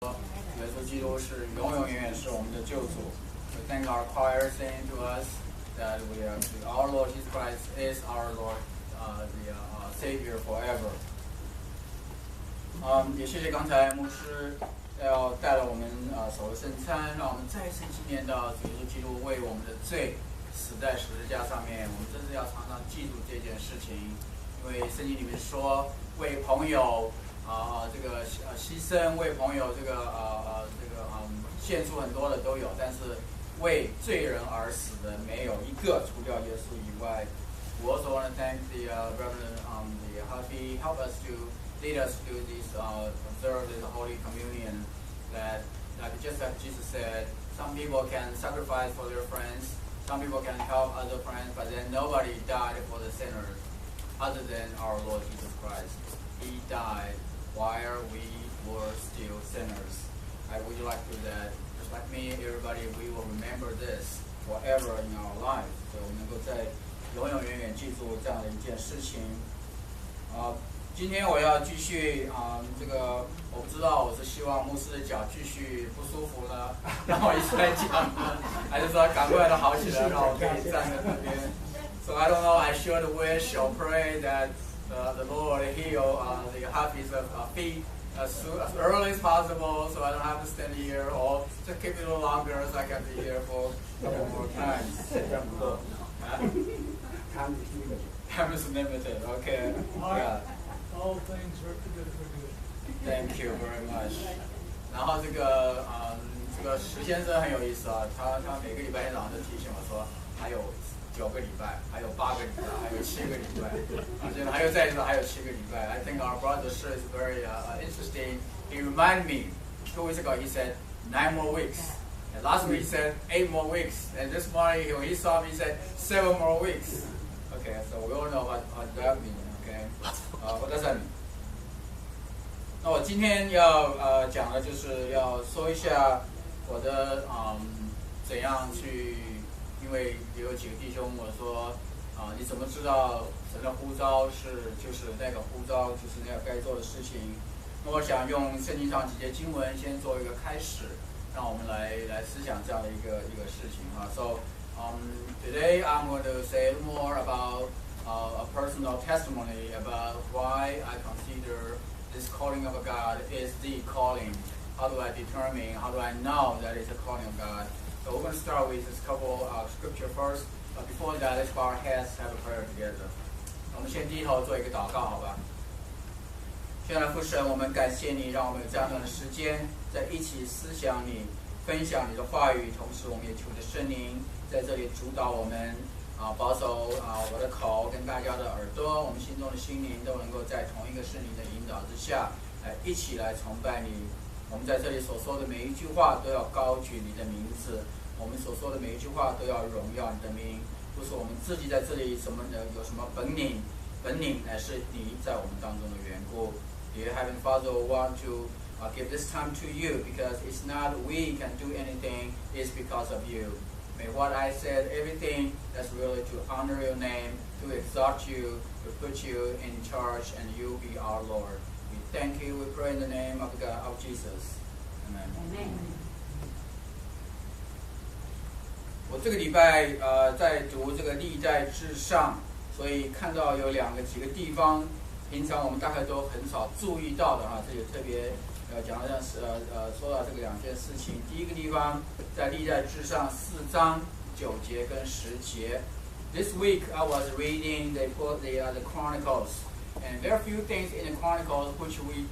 耶稣基督是永永远远是我们的救主。We thank our choir saying to us that our Lord Jesus Christ is our Lord, the Savior forever. 也谢谢刚才牧师要带了我们守了圣餐，让我们再次纪念到耶稣基督为我们的罪死在十字架上面。我们真是要常常记住这件事情，因为圣经里面说为朋友这个牺牲，为朋友献出很多的都有，但是为罪人而死的没有一个，除掉耶稣以外。We also want to thank the Reverend the Hafi help us to lead us to this observe this Holy Communion. That just like Jesus said, some people can sacrifice for their friends, some people can help other friends, but then nobody died for the sinners other than our Lord Jesus Christ. He died while we were still sinners. I would like to that, just like me, everybody, we will remember this forever in our lives. 所以我们能够在永永远远记住这样的一件事情。今天我要继续这个我不知道，我是希望牧师的脚继续不舒服呢，让我一直在讲呢，还是说赶快的好起来，让我可以站在那边。So I don't know. I should wish or pray that the Lord heal the Hafi's feet as early as possible, so I don't have to stand here, or just keep it a little longer, so I can be here for a couple more times. Time is limited. Okay. Yeah. All things work together for good. Thank you very much. 然后这个石先生很有意思啊，他每个礼拜天早上都提醒我说，还有9个礼拜，还有8个礼拜，还有7个礼拜，现在还有再一次还有7个礼拜。I think our brother Shi is very interesting. He reminded me 2 weeks ago. He said 9 more weeks. And last week he said 8 more weeks. And this morning when he saw me, he said 7 more weeks. Okay, so we all know what that means. Okay, what does that mean? 那我今天要讲的就是要说一下我的怎样去。因为也有几个弟兄我说你怎么知道神的呼召就是那个呼召就是那个该做的事情？那我想用圣经上几节经文先做一个开始，让我们来思想这样的一个事情啊。So today I'm going to say more about a personal testimony about why I consider this calling of God is the calling. How do I determine? How do I know that it's a calling of God? So we're going to start with this couple scripture first. But before that, let's bow our heads, have a prayer together. 我们先低头做一个祷告，好吧？亲爱的父神，我们感谢你，让我们有这样的时间，在一起思想你，分享你的话语，同时我们也求着圣灵在这里主导我们，保守我的口跟大家的耳朵，我们心中的心灵都能够在同一个圣灵的引导之下，一起来崇拜你。我们在这里所说的每一句话都要高举你的名字，我们所说的每一句话都要荣耀你的名，不是我们自己在这里有什么本领乃是你在我们当中的缘故。Dear Heavenly Father, we want to give this time to you because it's not we can do anything, it's because of you. May what I said, everything that's really to honor your name, to exalt you, to put you in charge, and you be our Lord. We thank you, we pray in the name of God, of Jesus. Amen. Amen. 我这个礼拜在读这个历代志上，所以看到有几个地方，平常我们大概都很少注意到的这里特别讲到说到这个2件事情。第一个地方在历代志上4章9节跟10节。This week I was reading the Chronicles, and there are a few things in the Chronicles which we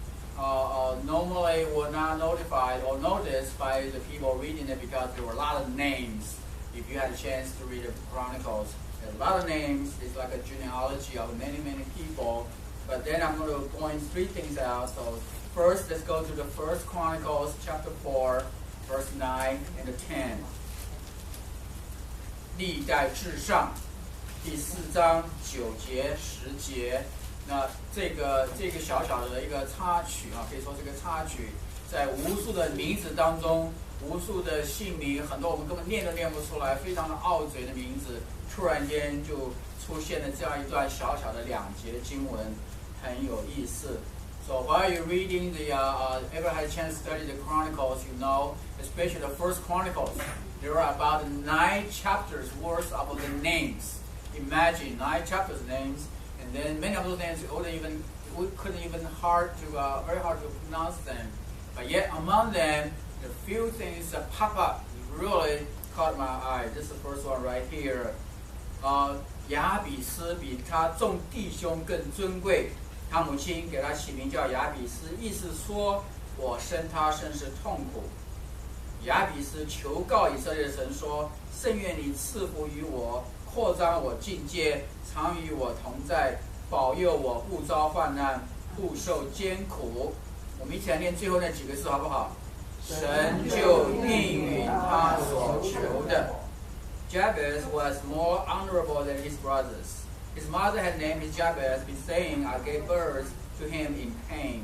normally were not notified or noticed by the people reading it because there were a lot of names. If you had a chance to read the Chronicles, there's a lot of names. It's like a genealogy of many people. But then I'm going to point 3 things out. So first, let's go to the First Chronicles chapter 4, verse 9 and 10. 历代志上第4章9节10节。那这个小小的一个插曲可以说这个插曲在无数的名字当中，无数的姓名，很多我们根本念都念不出来，非常的拗嘴的名字，突然间就出现了这样一段小小的2节经文，很有意思。So while you're reading ever had a chance to study the Chronicles, you know, especially the First Chronicles, there are about 9 chapters worth of the names. Imagine 9 chapters names, and then many of those names we couldn't even very hard to pronounce them. But yet among them, the few things that pop up really caught my eye. This is the first one right here. 雅比斯比他众弟兄更尊贵。他母亲给他起名叫雅比斯，意思说我生他甚是痛苦。雅比斯求告以色列神说：甚愿你赐福于我，扩张我境界，常与我同在，保佑我不遭患难，不受艰苦。我们一起来念最后那几个字好不好？神就应允他所求的。Jabez was more honorable than his brothers. His mother had named him Jabez, saying, I gave birth to him in pain.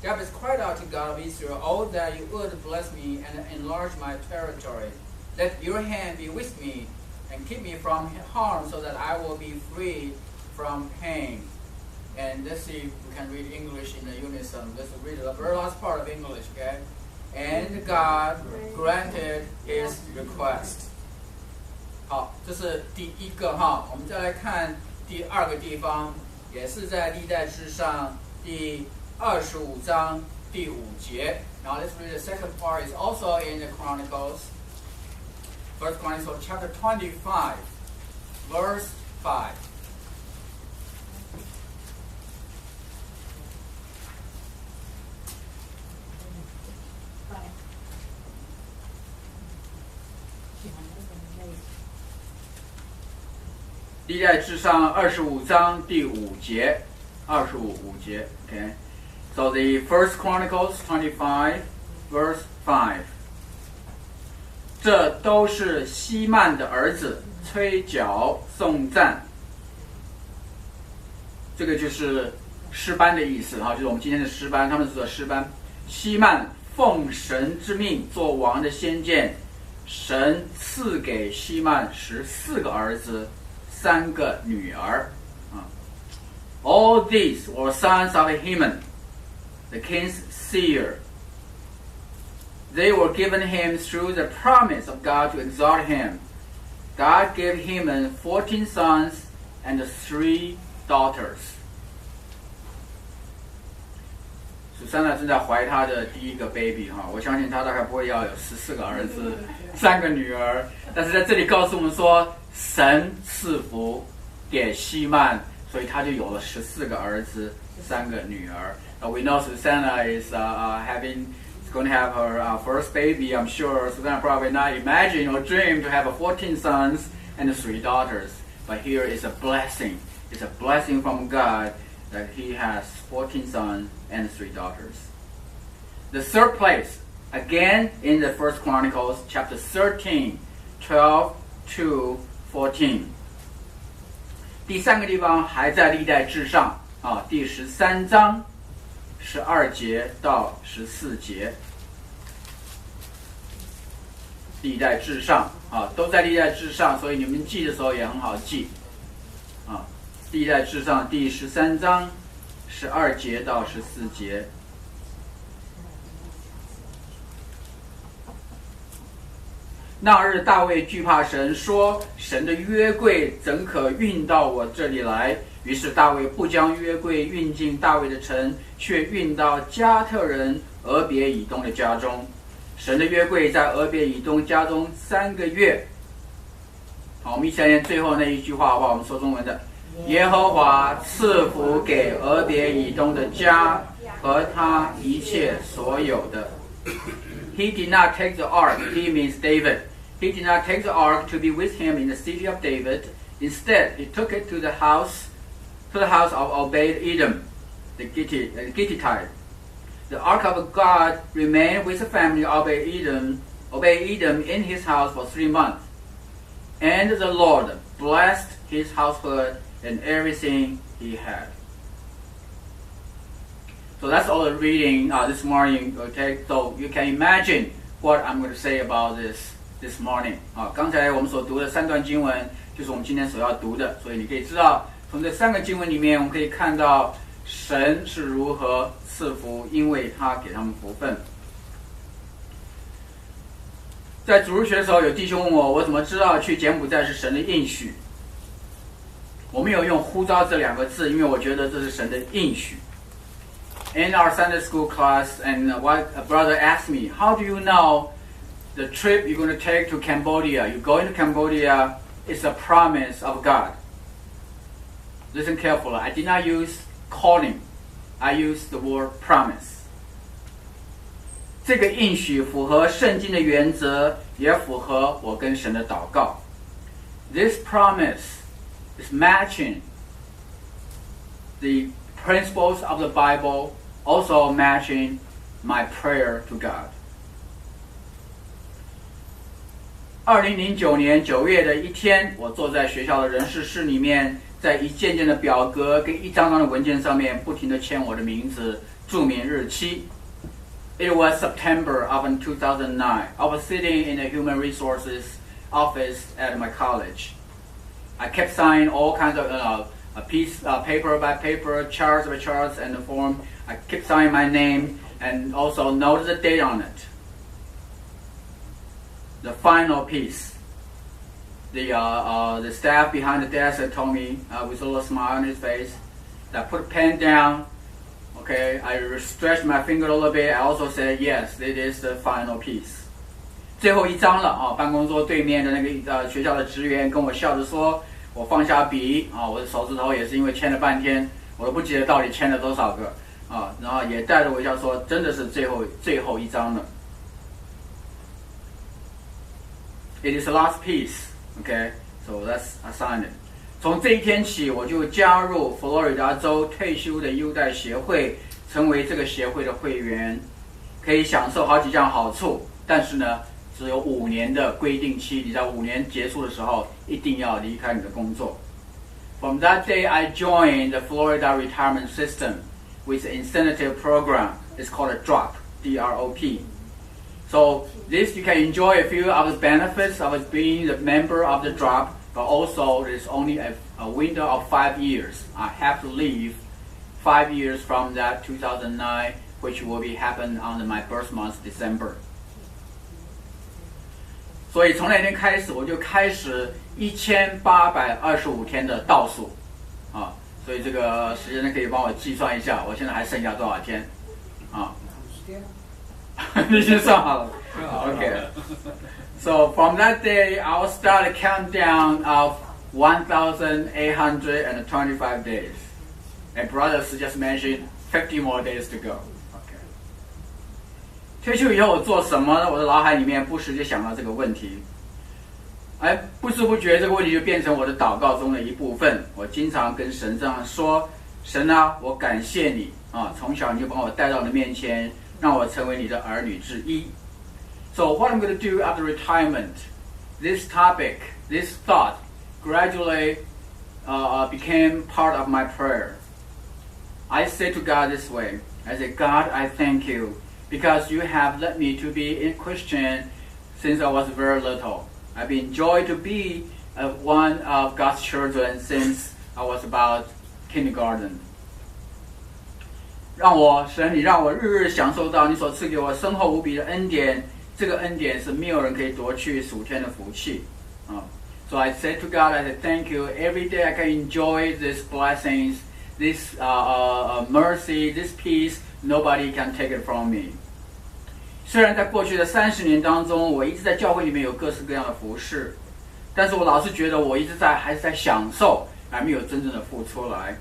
Jabez cried out to God of Israel, Oh, that you would bless me and enlarge my territory. Let your hand be with me and keep me from harm so that I will be free from pain. And let's see if we can read English in the unison. Let's read the very last part of English, okay? And God granted his request. 好，这是第一个哈，我们再来看第二个地方，也是在历代志上第25章第5节。Now let's read the second part. It's also in the Chronicles. First Chronicles chapter 25, verse 5. 历代志上25章第5节，25节 ，OK。So the First Chronicles 25, verse 5. 这都是希曼的儿子吹角颂赞。这个就是诗班的意思哈，就是我们今天的诗班，他们是做诗班。希曼奉神之命做王的先见，神赐给希曼14个儿子。3个女儿，All these were sons of Heman, the king's seer. They were given him through the promise of God to exalt him. God gave Heman 14 sons and 3 daughters. 苏珊娜正在怀她的第一个 baby 哈，我相信她大概不会要有14个儿子，3个女儿，但是在这里告诉我们说。神赐福给希曼，所以他就有了14个儿子，3个女儿。We know Susanna is going to have her first baby. I'm sure Susanna probably not imagine or dream to have 14 sons and 3 daughters. But here is a blessing. It's a blessing from God that he has 14 sons and 3 daughters. The third place, again in the First Chronicles, chapter 13, 12 to 14. 第3个地方还在历代志上啊，第13章12节到14节。历代志上啊，都在历代志上，所以你们记的时候也很好记啊。历代志上第13章12节到14节。那日大卫惧怕神，说：“神的约柜怎可运到我这里来？”于是大卫不将约柜运进大卫的城，却运到加特人俄别以东的家中。神的约柜在俄别以东家中3个月。好，我们一起来念最后那一句话，好不好？我们说中文的：耶和华赐福给俄别以东的家和他一切所有的。He did not take the ark. He means David. He did not take the ark to be with him in the city of David. Instead, he took it to the house of Obed-Edom, the Gittite. The ark of God remained with the family of Obed-Edom in his house for 3 months. And the Lord blessed his household and everything he had. So that's all the reading this morning. Okay, so you can imagine what I'm going to say about this morning. 刚才我们所读的3段经文，就是我们今天所要读的。所以你可以知道，从这3个经文里面，我们可以看到神是如何赐福，因为他给他们福分。在主日学的时候，有弟兄问我，我怎么知道去柬埔寨是神的应许？我没有用呼召这两个字，因为我觉得这是神的应许。In our Sunday school class, and a brother asked me, how do you know the trip you're going to take to Cambodia? You're going to Cambodia, it's a promise of God. Listen carefully. I did not use calling. I used the word promise. 这个应许符合圣经的原则，也符合我跟神的祷告。This promise is matching the principles of the Bible, also matching my prayer to God. 2009年9月的一天，我坐在学校的人事室里面，在一件件的表格跟一张张的文件上面不停地签我的名字，注明日期。It was September of 2009. I was sitting in the human resources office at my college. I kept signing all kinds of paper by paper, charts by charts, and the form. I kept signing my name and also noted the date on it. The final piece. The staff behind the desk had told me with a little smile on his face that put a pen down. Okay, I stretched my finger a little bit. I also said, yes, it is the final piece. 最后一张了啊！办公桌对面的那个学校的职员跟我笑着说，我放下笔啊，我的手指头也是因为签了半天，我都不记得到底签了多少个啊，然后也带着微笑说，真的是最后一张了。It is the last piece. Okay, so let's assign it. 从这一天起，我就加入佛罗里达州退休的优待协会，成为这个协会的会员，可以享受好几项好处。但是呢，只有5年的规定期，你在5年结束的时候，一定要离开你的工作。From that day, I joined the Florida retirement system with an incentive program. It's called a DROP, D-R-O-P. So this you can enjoy a few of the benefits of being a member of the DROP. But also, there's only a window of 5 years. I have to leave 5 years from that 2009, which will be happen on my birth month, December. 所以从那天开始，我就开始1825天的倒数，啊，所以这个时间可以帮我计算一下，我现在还剩下多少天，啊？你先算好了 ，OK。So from that day, I will start a countdown of 1,825 days. And brothers just mentioned 50 more days to go. Okay. 退休以后我做什么呢？我的脑海里面不时就想到这个问题，而不知不觉这个问题就变成我的祷告中的一部分。我经常跟神这样说：神啊，我感谢你啊，从小你就把我带到你的面前，让我成为你的儿女之一。So what I'm going to do after retirement, this topic, this thought, gradually became part of my prayer. I say to God this way, I say, God, I thank you because you have led me to be a Christian since I was very little. I've enjoyed to be one of God's children since I was about kindergarten. 神，你让我日日享受到你所赐给我深厚无比的恩典。这个恩典是没有人可以夺去属天的福气啊。So I said to God, I said, thank you. Every day I can enjoy these blessings, this mercy, this peace. Nobody can take it from me. 虽然在过去的30年当中，我一直在教会里面有各式各样的服事，但是我老是觉得我一直还是在享受，还没有真正的付出来。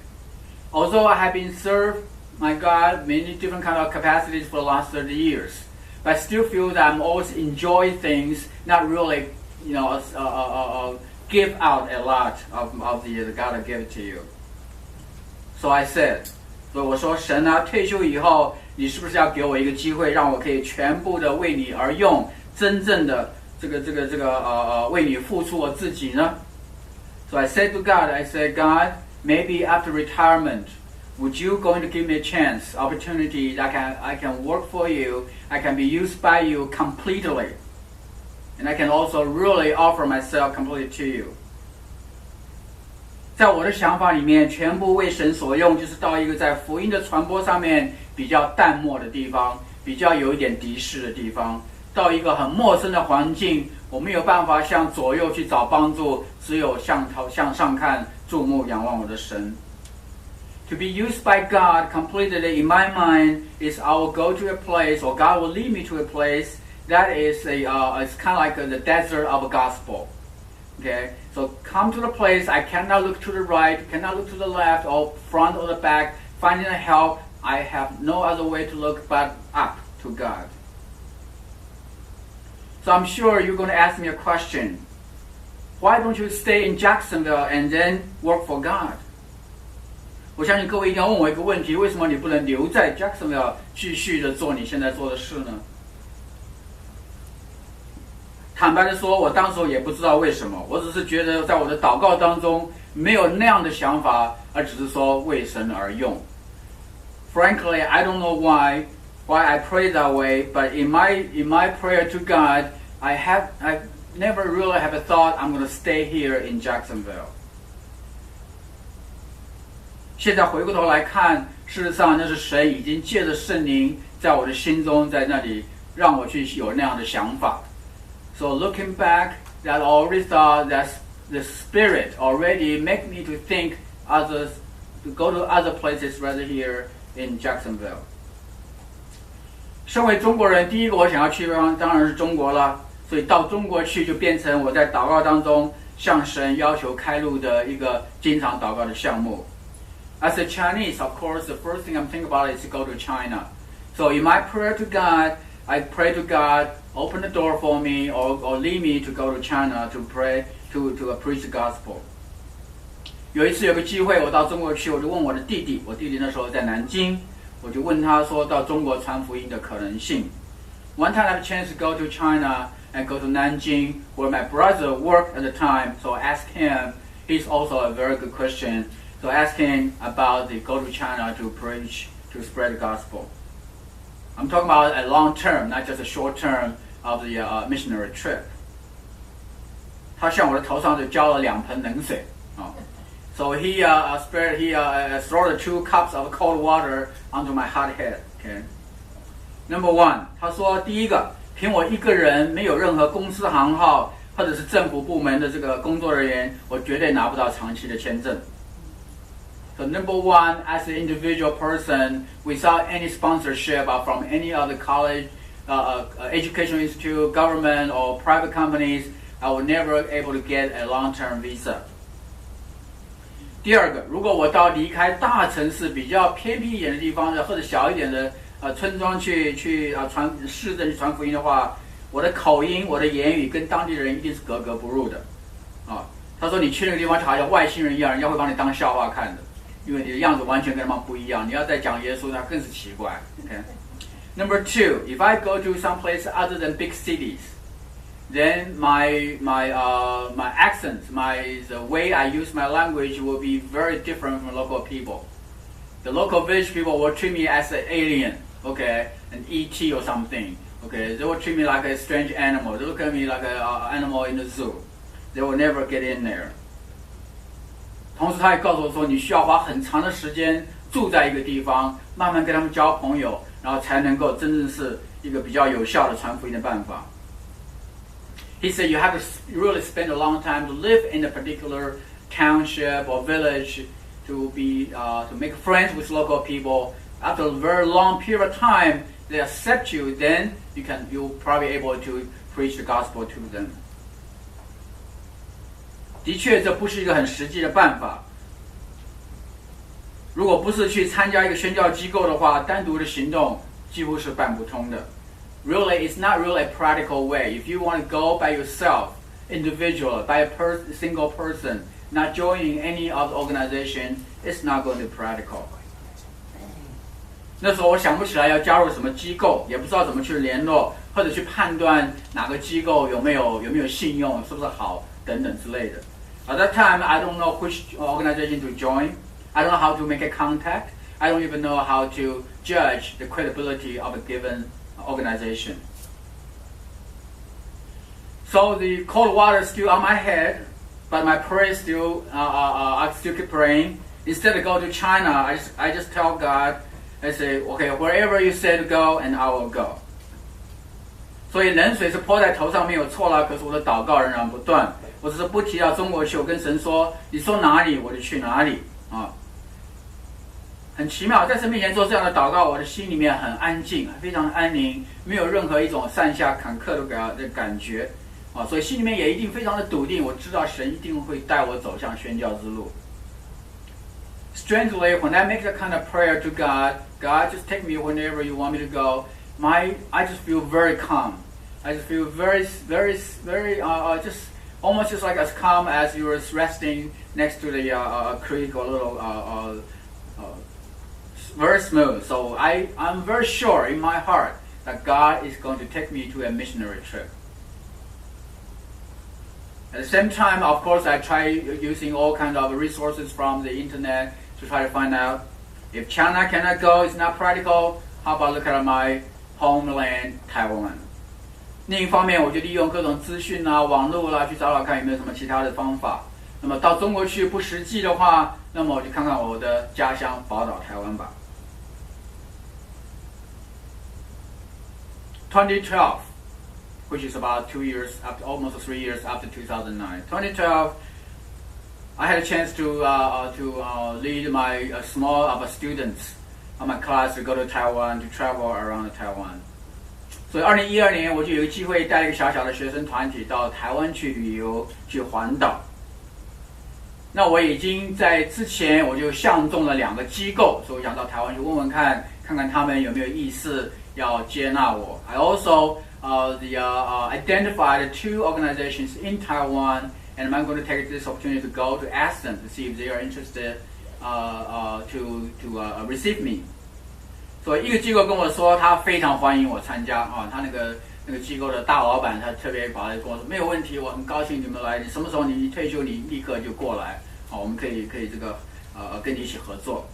Although I have been served my God many different kind of capacities for the last 30 years. But I still feel that I'm always enjoying things, not really, give out a lot of the God gave it to you. So I said, 所以我说神啊，退休以后，你是不是要给我一个机会，让我可以全部的为你而用，真正的为你付出我自己呢 ？So I said to God, I said, God, maybe after retirement.Would you going to give me a chance, opportunity that I can work for you, I can be used by you completely, and I can also really offer myself completely to you. 在我的想法里面，全部为神所用，就是到一个在福音的传播上面比较淡漠的地方，比较有一点敌视的地方，到一个很陌生的环境，我没有办法向左右去找帮助，只有向上看，注目仰望我的神。To be used by God completely in my mind is I will go to a place, or God will lead me to a place that is it's kind of like the desert of a gospel. Okay, so come to the place I cannot look to the right, cannot look to the left, or front or the back, finding help. I have no other way to look but up to God. So I'm sure you're going to ask me a question. Why don't you stay in Jacksonville and then work for God? 我相信各位一定要问我一个问题：为什么你不能留在 Jacksonville 继续的做你现在做的事呢？坦白的说，我当时也不知道为什么，我只是觉得在我的祷告当中没有那样的想法，而只是说为神而用。Frankly, I don't know why I pray that way, but in my prayer to God, I never really have a thought I'm going to stay here in Jacksonville. 现在回过头来看，事实上那是神已经借着圣灵在我的心中，在那里让我去有那样的想法。So looking back, that I already thought that the Spirit already make me to think to go to other places rather here in Jacksonville. 身为中国人，第一个我想要去的地方当然是中国了，所以到中国去就变成我在祷告当中向神要求开路的一个经常祷告的项目。As a Chinese, of course, the first thing I'm thinking about is to go to China. So in my prayer to God, I pray to God, open the door for me or lead me to go to China to pray, to preach the gospel. 有一次有个机会，我到中国去，我就问我的弟弟，我弟弟那时候在南京，我就问他说到中国传福音的可能性。One time I had a chance to go to China and go to Nanjing, where my brother worked at the time. So I asked him, he's also a very good Christian. So I asked him about the go to China to preach, to spread the gospel. I'm talking about a long term, not just a short term of the missionary trip. 他向我的头上就浇了2盆冷水。So he threw 2 cups of cold water onto my hot head. Okay. Number 1, 他说第一个，凭我一个人没有任何公司行号或者是政府部门的这个工作人员，我绝对拿不到长期的签证。So number 1, as an individual person, without any sponsorship from any other college, educational institute, government, or private companies, I will never able to get a long-term visa. 第二个，如果我到离开大城市比较偏僻一点的地方的，或者小一点的村庄去传市镇去传福音的话，我的口音、我的言语跟当地的人一定是格格不入的。他说你去那个地方就好像外星人一样，人家会把你当笑话看的。因为你的样子完全跟他们不一样，你要再讲耶稣，那更是奇怪。Okay. Number 2, if I go to some place other than big cities, then my accent, the way I use my language will be very different from local people. The local village people will treat me as an alien, okay, an ET or something. Okay, they will treat me like a strange animal. They look at me like an animal in the zoo. They will never get in there. 同时，他也告诉我说，你需要花很长的时间住在一个地方，慢慢跟他们交朋友，然后才能够真正是一个比较有效的传福音的办法。He said you have to really spend a long time to live in a particular township or village to make friends with local people. After a very long period of time, they accept you. Then you'll probably able to preach the gospel to them. 的确，这不是一个很实际的办法。如果不是去参加一个宣教机构的话，单独的行动几乎是办不通的。Really, it's not really a practical way. If you want to go by yourself, individual, by a single person, not joining any other organization, it's not going to be practical. 那时候我想不起来要加入什么机构，也不知道怎么去联络，或者去判断哪个机构有没有信用，是不是好等等之类的。At that time, I don't know which organization to join. I don't know how to make a contact. I don't even know how to judge the credibility of a given organization. So the cold water is still on my head. but my prayer still, I still keep praying. Instead of go to China, I just tell God, I say, okay, wherever you say to go, and I will go. 所以冷水是泼在头上没有错啦，可是我的祷告仍然不断。我只是不提到中国去，我跟神说，你说哪里我就去哪里啊。很奇妙，在神面前做这样的祷告，我的心里面很安静，非常的安宁，没有任何一种上下坎坷的感觉啊，所以心里面也一定非常的笃定，我知道神一定会带我走向宣教之路。Strangely, when I make that kind of prayer to God, God just take me whenever you want me to go. I just feel very calm. I just feel very, just almost just like as calm as you were resting next to the creek or little, very smooth. So I'm very sure in my heart that God is going to take me to a missionary trip. At the same time, of course, I try using all kinds of resources from the internet to try to find out if China cannot go, it's not practical. How about look at my homeland, Taiwan? 另一方面，我就利用各种资讯啊、网络啦，去找看有没有什么其他的方法。那么到中国去不实际的话，那么我就看看我的家乡宝岛台湾吧。2012, which is about 2 years, after, almost 3 years after 2009. 2012, I had a chance to lead my small of students of my class to go to Taiwan, to travel around Taiwan. 所以2012年我就有机会带一个小小的学生团体到台湾去旅游，去环岛。那我已经在之前我就相中了2个机构，所以我想到台湾去问问看，看看他们有没有意思要接纳我。I also identified 2 organizations in Taiwan, and I'm going to take this opportunity to go to ask them to see if they are interested to receive me. 所以一个机构跟我说，他非常欢迎我参加啊，他那个机构的大老板，他特别跑来跟我说，没有问题，我很高兴你们来，你什么时候你一退休，你立刻就过来，好，我们可以这个跟你一起合作。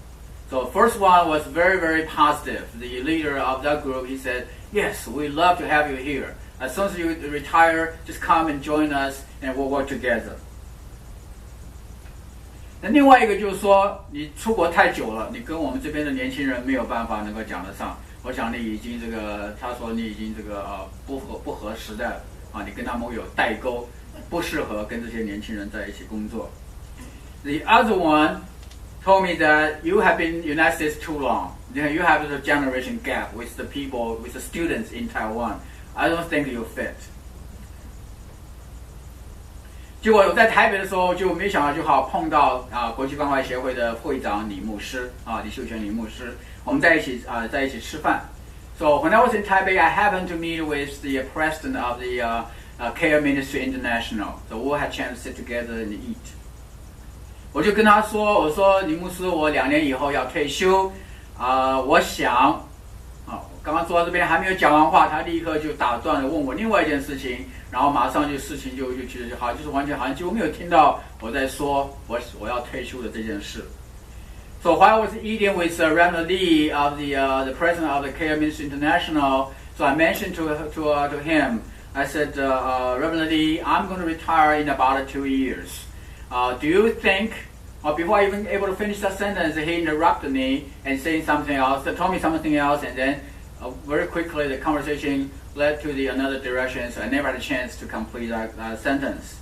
So first one was very, very positive. The leader of that group, he said, yes, we'd love to have you here. As soon as you retire, just come and join us and we'll work together. 那另外一个就是说，你出国太久了，你跟我们这边的年轻人没有办法能够讲得上。我想你已经这个，他说你已经这个不合时代了啊，你跟他们会有代沟，不适合跟这些年轻人在一起工作。The other one told me that you have been in the United States too long. You have a generation gap with the people, with the students in Taiwan. I don't think you fit. 结果我在台北的时候就没想到就好碰到国际关怀协会的会长李牧师李秀全李牧师，我们在一起吃饭。So when I was in Taipei, I happened to meet with the president of the Care Ministry International. So we had a chance to sit together and eat. 我就跟他说，我说李牧师，我2年以后要退休，我想，刚刚坐到这边还没有讲完话，他立刻就打断了，问我另外一件事情，然后马上就事情就好，就是完全好像几乎没有听到我在说我要退休的这件事。So while I was eating with Reverend Lee of the president of the Care Ministry International, so I mentioned to him, I said, Reverend Lee, I'm going to retire in about 2 years. Do you think, before I even able to finish that sentence, he interrupted me and saying something else, told me something else, and then very quickly the conversation led to another direction, so I never had a chance to complete that sentence.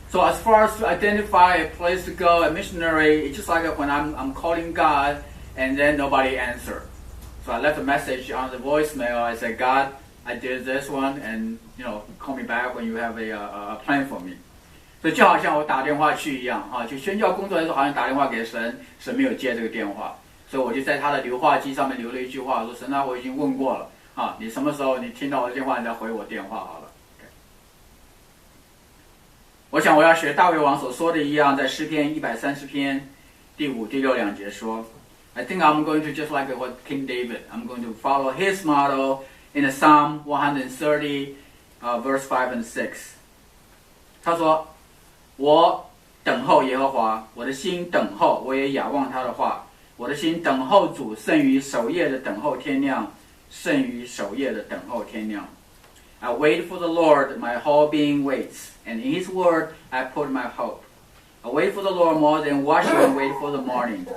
So as far as to identify a place to go, a missionary, it's just like when I'm calling God and then nobody answered. So I left a message on the voicemail. I said, God, I did this one, and call me back when you have a plan for me. 所以就好像我打电话去一样就宣教工作的时候好像打电话给神，神没有接这个电话，所以我就在他的留话机上面留了一句话，说神我已经问过了你什么时候你听到我的电话，你再回我电话好了。我想我要学大卫王所说的一样，在诗篇130篇第5、第6两节说 I think I'm going to just like what King David, I'm going to follow his model in the Psalm 130, verse 5 and 6. 他说我等候耶和华，我的心等候，我也仰望他的话，我的心等候主，胜于守夜的等候天亮，胜于守夜的等候天亮。I wait for the Lord, my whole being waits, and in His word I put my hope. I wait for the Lord more than watchmen wait for the morning,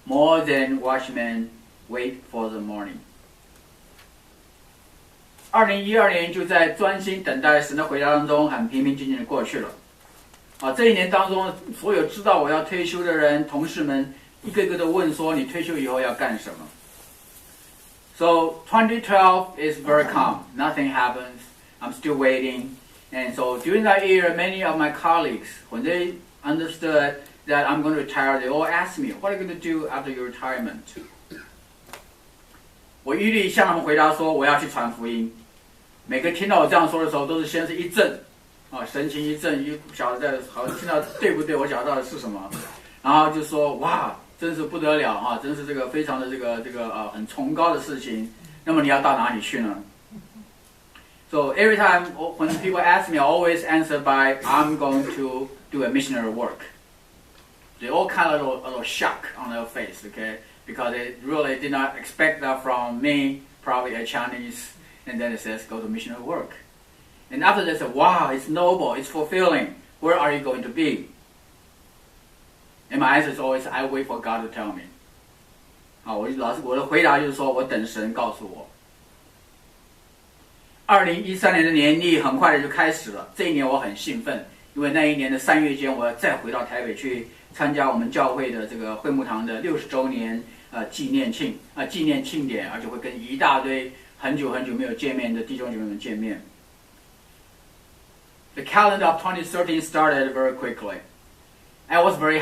more than watchmen wait for the morning. 2012年就在专心等待神的回答当中，很平平静静的过去了。这一年当中，所有知道我要退休的人、同事们，一个个的问说：“你退休以后要干什么？” So 2012 is very calm. Nothing happens. I'm still waiting. And so during that year, many of my colleagues, when they understood that I'm going to retire, they all asked me, "What are you going to do after your retirement?" 我一律向他们回答说：“我要去传福音。”每个听到我这样说的时候，都是先是一震。神情一震，不晓得在好像听到对不对，我晓得到的是什么，然后就说哇，真是不得了啊，真是这个非常的这个很崇高的事情。那么你要到哪里去呢 ？So every time when people ask me, I always answer by I'm going to do a missionary work. They all kind of a little shock on their face, okay, because they really did not expect that from me, probably a Chinese, and then it says go to missionary work.And after they said, wow, it's noble, it's fulfilling. Where are you going to be? And my answer is always, I wait for God to tell me. 我的回答就是说，我等神告诉我。2013年的年历很快的就开始了，这一年我很兴奋，因为那一年的3月间，我要再回到台北去参加我们教会的这个会幕堂的60周年纪念庆典，而且会跟一大堆很久没有见面的弟兄姐妹们见面。The calendar of 2013 started very quickly. I was very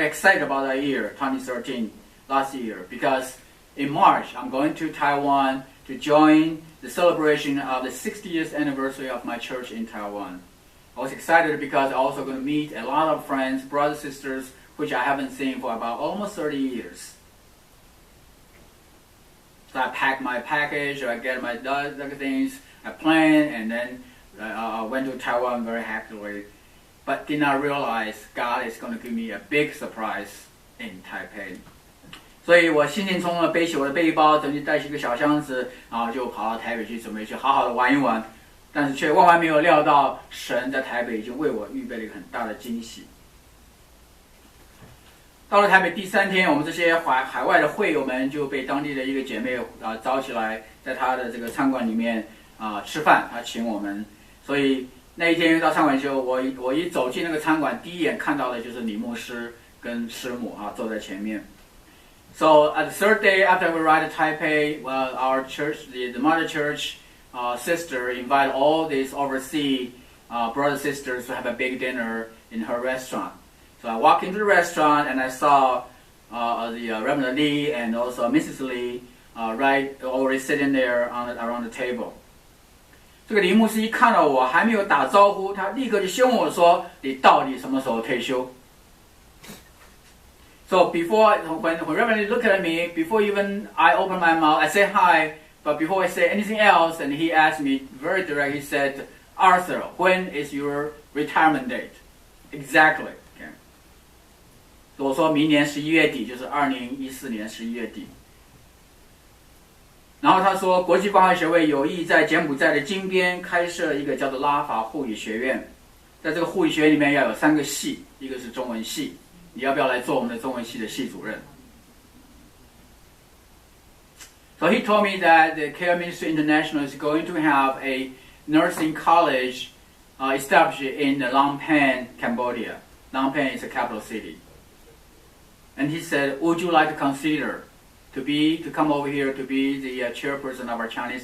excited about that year, 2013, last year, because in March I'm going to Taiwan to join the celebration of the 60th anniversary of my church in Taiwan. I was excited because I'm also going to meet a lot of friends, brothers, sisters, which I haven't seen for about almost 30 years. So I packed my package, I get my things, I plan, and then I went to Taiwan very happily, but did not realize God is going to give me a big surprise in Taipei. 所以我兴冲冲的背起我的背包，等于带起一个小箱子，然后就跑到台北去，准备去好好的玩一玩。但是却万万没有料到，神在台北已经为我预备了一个很大的惊喜。到了台北第3天，我们这些海外的会友们就被当地的一个姐妹招起来，在她的这个餐馆里面吃饭，她请我们。所以那一天到餐馆就我一走进那个餐馆，第一眼看到的就是李牧师跟师母坐在前面。So at the third day after we arrived at Taipei, well, our church, the mother church sister, invited all these overseas brothers and sisters to have a big dinner in her restaurant. So I walked into the restaurant and I saw the Reverend Lee and also Mrs. Lee already sitting there around the table. 这个李牧师一看到我还没有打招呼，他立刻就先问我说：“你到底什么时候退休？” So when Reverend looked at me, before even I opened my mouth, I said hi, but before I say anything else, and he asked me very direct, he said, "Arthur, when is your retirement date?" Exactly. Okay. 我说明年11月底，就是2014年11月底。然后他说，国际关怀协会有意在柬埔寨的金边开设一个叫做拉法护理学院，在这个护理学院里面要有3个系，一个是中文系，你要不要来做我们的中文系的系主任 ？So he told me that the Care Ministry International is going to have a nursing college established in Phnom Penh, Cambodia. Phnom Penh is the capital city. And he said, "Would you like to consider?" To come over here to be the chairperson of our Chinese